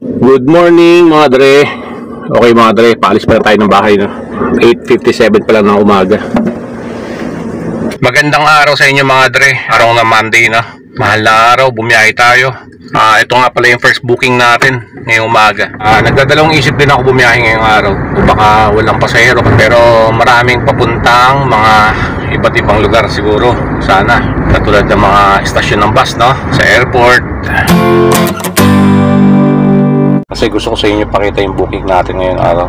Good morning mga dre. Okay mga dre, paalis pa na tayo ng bahay no? 8:57 pa lang ng umaga. Magandang araw sa inyo mga dre. Araw na Monday na. Mahal na araw, bumiyahe tayo. Ito nga pala yung first booking natin ngayong umaga. Nagdadalawang isip din ako bumiyahe ngayong araw. O baka walang pasahero, pero maraming papuntang mga iba't ibang lugar siguro. Sana katulad ng mga istasyon ng bus no, sa airport. Kasi gusto ko sa inyo pakita yung booking natin ngayong araw.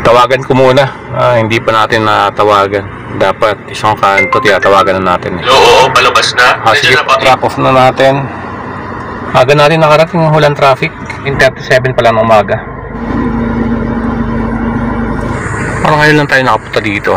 Tawagan ko muna. Hindi pa natin natawagan. Dapat isang kanto tiyatawagan na natin. Oo, palabas na. Sige, drop off na natin. Aga natin nakarating ng walang traffic. 10:37 pa lang ng umaga. Parang ngayon lang tayo nakapunta dito.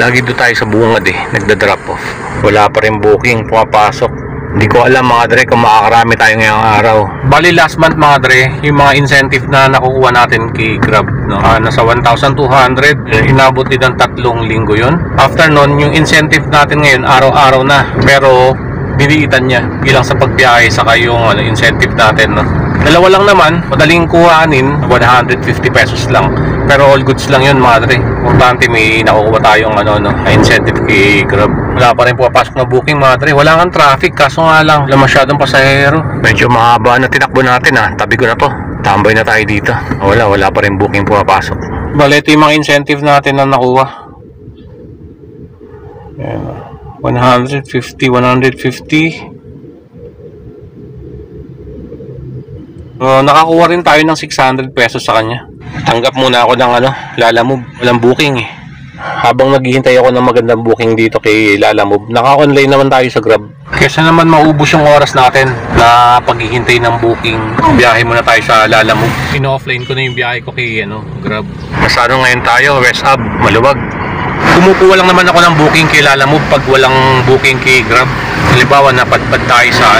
Lagi doon tayo sa bungad nagda-drop off. Wala pa rin booking, pumapasok. Hindi ko alam mga dre kung makakarami tayo ngayong araw. Bali last month mga dre, yung mga incentive na nakukuha natin kay Grab no? Nasa 1,200, inabot din ng 3 linggo yun. After nun, yung incentive natin ngayon araw-araw na. Pero diniitan niya bilang sa pagbiyahe saka yung incentive natin no? Dalawa lang naman, madaling kuhanin, 150 pesos lang. Pero all goods lang yun mga dre. Importante may nakukuha tayong incentive kay Grab. Wala pa rin pumapasok na booking mga dre. Wala kang traffic, kaso nga lang wala masyadong pasahero. Medyo mahaba na tinakbo natin tabi ko na to. Tambay na tayo dito. Wala pa rin booking pumapasok. Bale, ito yung mga incentive natin na nakuha. Ayan, 150, 150. Nakakuha rin tayo ng 600 pesos sa kanya. Tanggap muna ako ng Lalamove. Walang booking Habang naghihintay ako ng magandang booking dito kay Lalamove, naka-online naman tayo sa Grab. Kesa naman maubos yung oras natin na paghihintay ng booking, biyahe muna tayo sa Lalamove. Pino-offline ko na yung biyahe ko kay Grab. Masano ngayon tayo, West Hub, Maluwag. Kumukuha lang naman ako ng booking kay Lalamove pag walang booking kay Grab. Halimbawa, napadpad tayo sa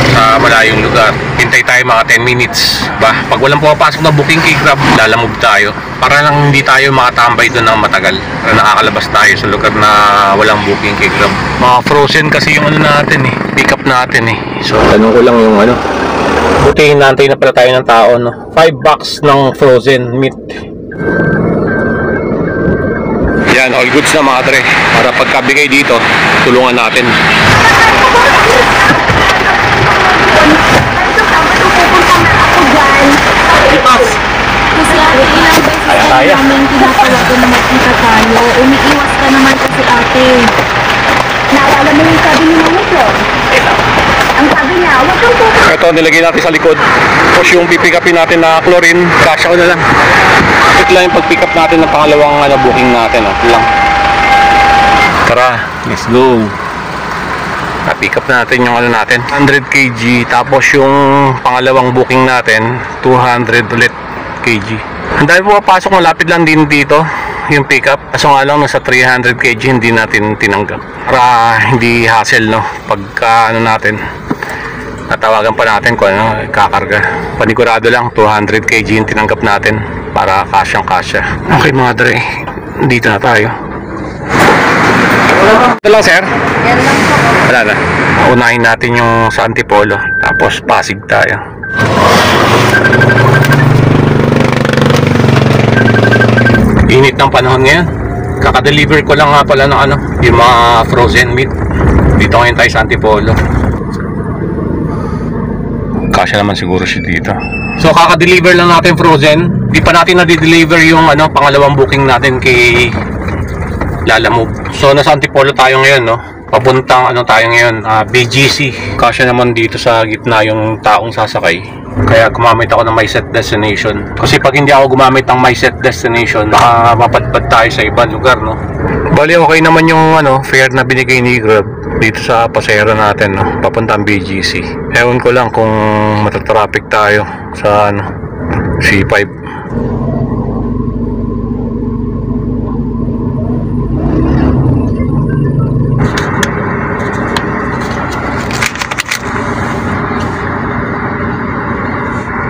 sa malayong lugar. Hintay tayo mga 10 minutes. Pag walang pumapasok na booking kay Grab, Lalamove tayo. Para lang hindi tayo makatambay doon ng matagal. Para nakakalabas tayo sa lugar na walang booking kay Grab. Mga frozen kasi yung natin pick up natin So, tanong ko lang yung buti hinantay na pala tayo ng tao 5 box ng frozen meat. Yan, all goods na mga dre. Para pagkabigay dito, tulungan natin. Kasi ate, ilang beses namin tinatawagan na magkita tayo. Umiiwas ka naman kasi ate. Naalala mo yung sabi ni Mama Flo? Ang sabi niya, huwag kang pupunta. Ito, nilagay natin sa likod. Tapos yung pipick upin natin na chlorine, kasya ko na lang. Ito lang yung pag-pick up natin ng pangalawang booking natin. Lang. Tara, let's go. Na-pick up natin yung natin 100 kg. Tapos yung pangalawang booking natin 200 ulit kg. Ang dahil pumapasok, malapit lang din dito yung pick up. Kaso nga lang nasa 300 kg hindi natin tinanggap. Para hindi hassle pagka natin natawagan pa natin kung kakarga. Panigurado lang 200 kg yung tinanggap natin para kasyang kasya. Okay mga dre, dito na tayo. Ito lang sir? Yan lang po. Wala na. Unahin natin yung sa Antipolo. Tapos Pasig tayo. Init ng panahon ngayon. Kaka-deliver ko lang nga pala ng yung mga frozen meat. Dito ngayon tayo sa Antipolo. Kasya naman siguro siya dito. So kaka-deliver lang natin frozen. Di pa natin na-deliver yung pangalawang booking natin kay Lalamove. So nasa Antipolo tayo ngayon papuntang tayo ngayon, BGC. Kasya naman dito sa gitna yung taong sasakay. Kaya gumamit ako ng My Set Destination. Kasi pag hindi ako gumamit ng My Set Destination, baka mapadpad tayo sa ibang lugar Bali okay naman yung fare na binigay ni Grab dito sa pasahero natin papuntang BGC. Ewan ko lang kung matatraffic tayo sa C5.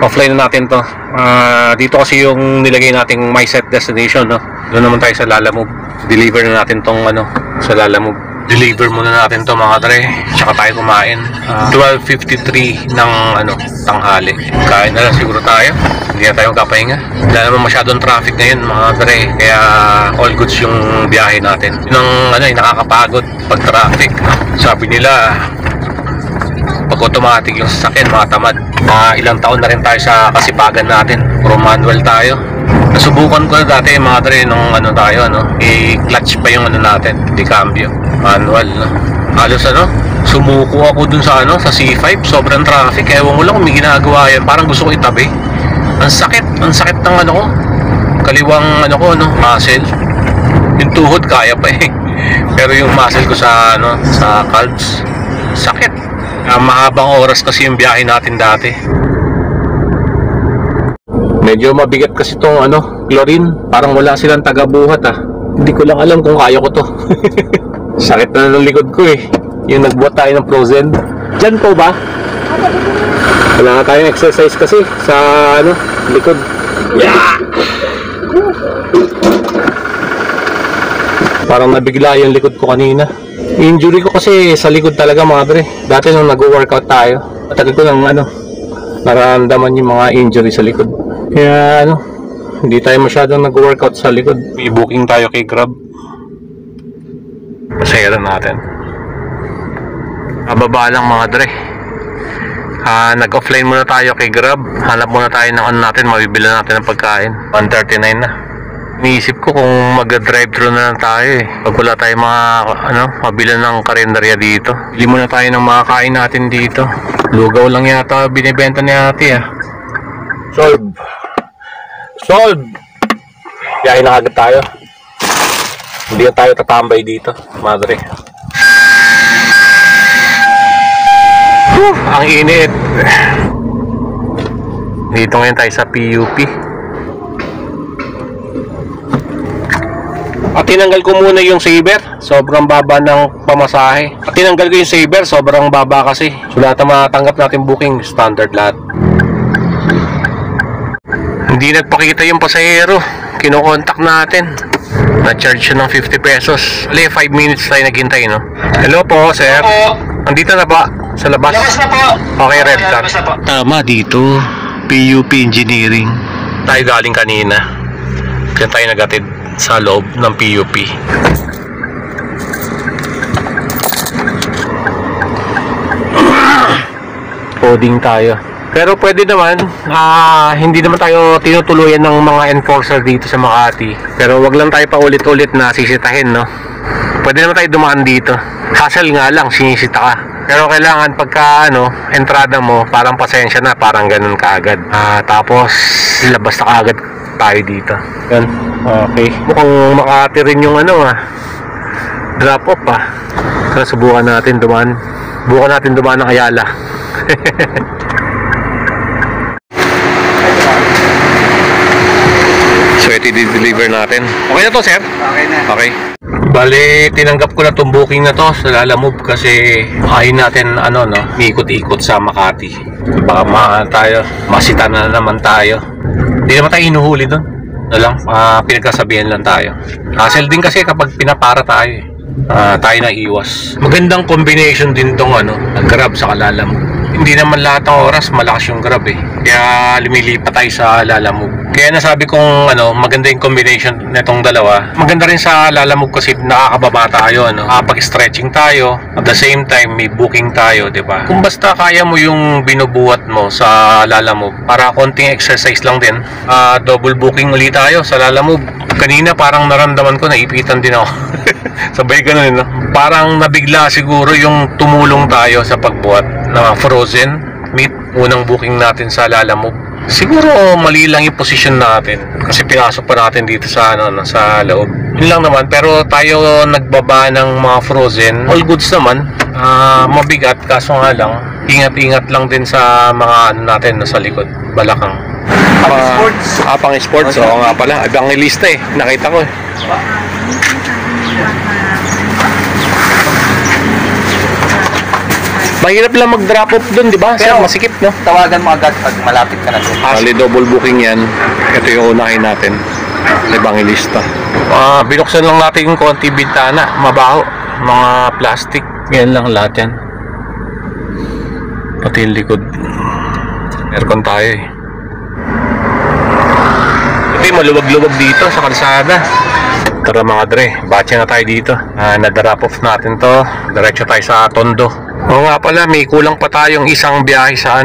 Offline na natin to. Dito kasi yung nilagay nating My Set Destination Doon naman tayo sa Lalamove. Deliver na natin tong sa Lalamove. Deliver muna natin to mga dre. Tsaka tayo kumain. 12:53 ng tanghali. Kain na lang siguro tayo. Hindi na tayo magkapahinga. Wala naman masyadong traffic ngayon mga dre. Kaya all goods yung biyahe natin. Yun ang nakakapagod pag traffic. Sabi nila pag automatic yung sasakyan, mga tamad. Ilang taon na rin tayo sa kasipagan natin. Puro manual tayo. Nasubukan ko na dati mga dre nung tayo, i-clutch pa yung natin, di cambio. Manual, halos sumuko ako dun sa sa C5, sobrang traffic. Ewan ko lang kung may ginagawa yan. Parang gusto ko itabi. Ang sakit ng ko. Kaliwang muscle. Yung tuhod kaya pa eh. Pero yung muscle ko sa calves, sakit. Mahabang oras kasi yung biyahe natin dati. Medyo mabigat kasi tong chlorine. Parang wala silang tagabuhat Hindi ko lang alam kung kaya ko to. Sakit na ng likod ko eh. Yung nagbuhat tayo ng frozen. Diyan po ba? Wala nga tayong exercise kasi sa likod. Yeah! Parang nabigla yung likod ko kanina. Injury ko kasi sa likod talaga mga dre. Dati nung nag-workout tayo, matagal ko nang nararamdaman yung mga injury sa likod. Kaya hindi tayo masyadong nag-workout sa likod. May booking tayo kay Grab. Masaya natin. Bababa lang mga dre. Nag-offline muna tayo kay Grab. Hanap muna tayo ng natin, mabibili natin ng pagkain. 1:39 na. Iniisip ko kung mag-drive-thru na lang tayo eh. Pag wala tayo mabilan ng karinderya dito. Bili muna tayo ng mga kain natin dito. Lugaw lang yata binibenta ni ate Solve! Yahin na agad tayo. Hindi na tayo tatambay dito, madre. Ang init. Dito ngayon tayo sa PUP. At tinanggal ko muna yung saver. Sobrang baba ng pamasahe. At tinanggal ko yung saver. Sobrang baba kasi. So lahat na matanggap natin booking, standard lahat. Hindi nagpakita yung pasahero. Kino-contact natin. Na-charge siya ng 50 pesos. 5 minutes tayo naghintay, no? Hello po, sir. Nandito na ba? Sa labas? Labas na po. Okay, red card. Labas na po. Tama, dito. PUP Engineering. Tayo galing kanina. Diyan tayo nagatid sa loob ng PUP. Coding tayo. Pero pwede naman, hindi naman tayo tinutuluyan ng mga enforcer dito sa Makati. Pero wag lang tayo pa ulit-ulit na sisitahin, no? Pwede naman tayo dumaan dito. Hassle nga lang, sinisita ka. Pero kailangan pagka entrada mo, parang pasensya na, parang ganun kaagad. Tapos labas na kaagad tayo dito. Yan. Okay. Mukhang Makati rin yung drop off Tara, subukan natin dumaan. Bukan natin dumaan ng Ayala. So ito i-deliver natin. Okay na to, sir? Okay na. Okay. Bale, tinanggap ko na itong booking na to sa Lalamove kasi ayaw natin ikot-ikot sa Makati. Baka masita na naman tayo. Hindi naman tayo hinuhuli doon. Pinagkasabihan lang tayo. Hassle din kasi kapag pinapara tayo tayo na iwas. Magandang combination din tong Grab sa Lalamove. Hindi naman lahat ng oras malakas yung Grab eh. Kaya lumilipat tayo sa Lalamove. Kaya nasabi kong maganda yung combination nitong dalawa. Maganda rin sa Lalamove kasi nakakababa tayo, Pag-stretching tayo, at the same time may booking tayo, 'di ba? Kung basta kaya mo yung binubuhat mo sa Lalamove, para konting exercise lang din. Double booking ulit tayo sa Lalamove. Kanina parang naramdaman ko naipitan din ako. Sabay ganun, Parang nabigla siguro yung tumulong tayo sa pagbuhat ng frozen meat. Unang booking natin sa Lalamove. Siguro mali lang yung position natin kasi pinasok pa natin dito sa sa loob. Yun lang naman, pero tayo nagbaba ng mga frozen. All goods naman. Mabigat kaso nga lang ingat-ingat lang din sa mga natin sa likod, balakang. Pang-sports. Pang-sports. Oo nga pala. Abang nilista eh. Nakita ko eh. Mahirap lang mag-drop off dun, di ba? Sir, masikip, no? Tawagan mo agad pag malapit ka na doon. Bali, double booking yan. Ito yung unahin natin. Sa Evangelista. Binuksan lang natin yung konti bintana. Mabaho. mga plastic. Yan lang lahat yan. Pati yung likod. Aircon tayo eh. Ito yung maluwag-luwag dito sa kalsada. Tara mga dre, batche na tayo dito. Na-drop off natin to. Diretso tayo sa Tondo. Oo nga pala, may kulang pa tayong isang biyahe sa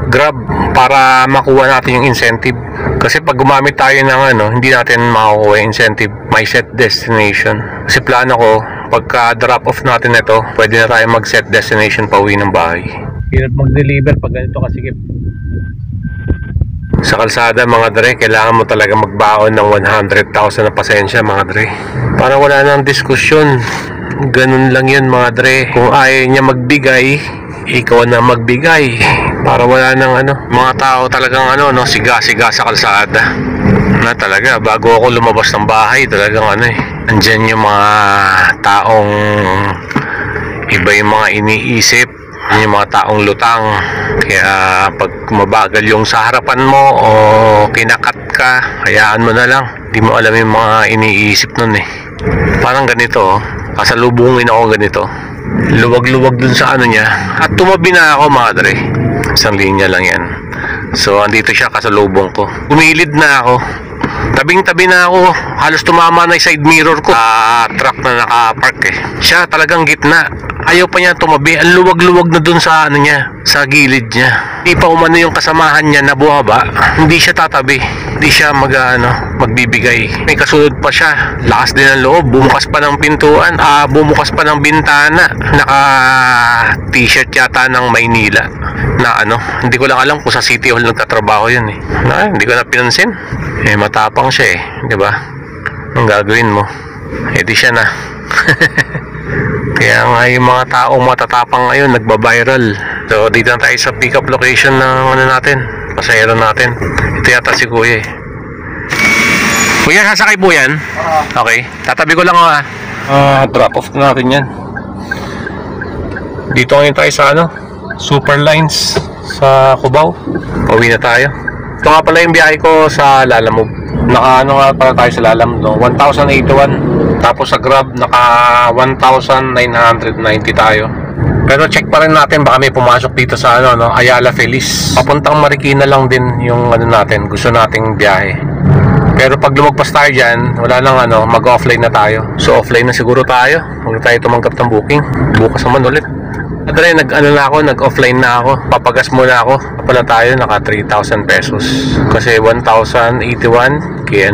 Grab para makuha natin yung incentive. Kasi pag gumamit tayo ng hindi natin makukuha yung incentive. May set destination. Kasi plano ko, pagka drop off natin ito, pwede na tayo mag set destination pa uwi ng bahay. Hirap mag-deliver pag ganito kasikip. Sa kalsada mga dre, kailangan mo talaga magbaon ng 100,000 na pasensya mga dre. Para wala nang diskusyon. Ganun lang yun mga dre. Kung ayaw niya magbigay, ikaw na magbigay. Para wala nang mga tao talagang siga-siga sa kalsada. Na talaga, bago ako lumabas ng bahay, talagang andyan yung mga taong iba yung mga iniisip, yung mga taong lutang. Kaya pag mabagal yung sa harapan mo o kinakat ka, hayaan mo na lang. Di mo alam yung mga iniisip nun eh. Parang ganito, kasalubungin ako ganito. Luwag-luwag dun sa niya. At tumabi na ako mga dre. Isang linya lang yan. So andito siya, kasalubong ko. Umilid na ako. Tabing-tabi na ako. Halos tumama na yung side mirror ko. Truck na nakapark eh. Siya talagang gitna. Ayaw pa niya tumabi. Ang luwag-luwag na dun sa niya, sa gilid niya. Hindi pa umano yung kasamahan niya na buhaba. Hindi siya tatabi. Hindi siya magbibigay. May kasunod pa siya. Lakas din ang loob. Bumukas pa ng pintuan. Bumukas pa ng bintana. Naka t-shirt yata ng Maynila. Na hindi ko lang alam kung sa City Hall nagtatrabaho yun eh. Hindi ko na pinansin. Matapang siya eh. Diba? Ang gagawin mo? Di siya na. Kaya nga yung mga taong matatapang ngayon nagba-viral. So dito na tayo sa pick-up location ng natin, pasahero natin. Ito yata si Kuya eh. Kuya, sasakay po yan? Okay, tatabi ko lang drop off na natin yan. Dito ngayon tayo sa Super Lines sa Cubao. Pauwi na tayo. Ito nga pala yung biyahe ko sa Lalamove. Naka nga pala tayo sa Lalamove, 1,081. Tapos sa Grab, naka 1,990 tayo. Pero check pa rin natin, baka may pumasok dito sa Ayala Feliz. Papuntang Marikina lang din yung natin, gusto nating biyahe. Pero pag lumagpas tayo dyan, wala nang mag-offline na tayo. So offline na siguro tayo. Huwag tayo tumanggap ng booking. Bukas naman ulit. Adre, nag-offline na ako. Papagas muna ako. Pala tayo, naka 3,000 pesos. Kasi 1,081 kay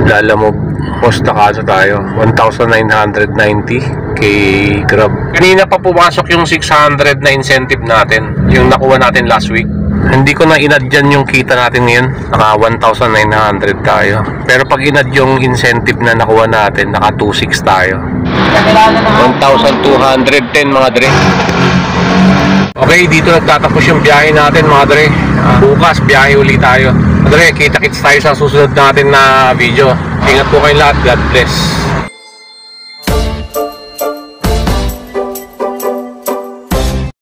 Lalamove. Post na kaso tayo 1,990 kay Grab. Kanina pa pumasok yung 600 na incentive natin, yung nakuha natin last week. Hindi ko na inad dyan yung kita natin ngayon. Naka 1,900 tayo. Pero pag inad yung incentive na nakuha natin, naka 2,600 tayo. 1,210 mga dre. Okay, dito nagtatapos yung biyahe natin mga dre. Bukas biyahe ulit tayo. Dre, kita-kits tayo sa susunod natin na video. Ingat po kayong lahat. God bless.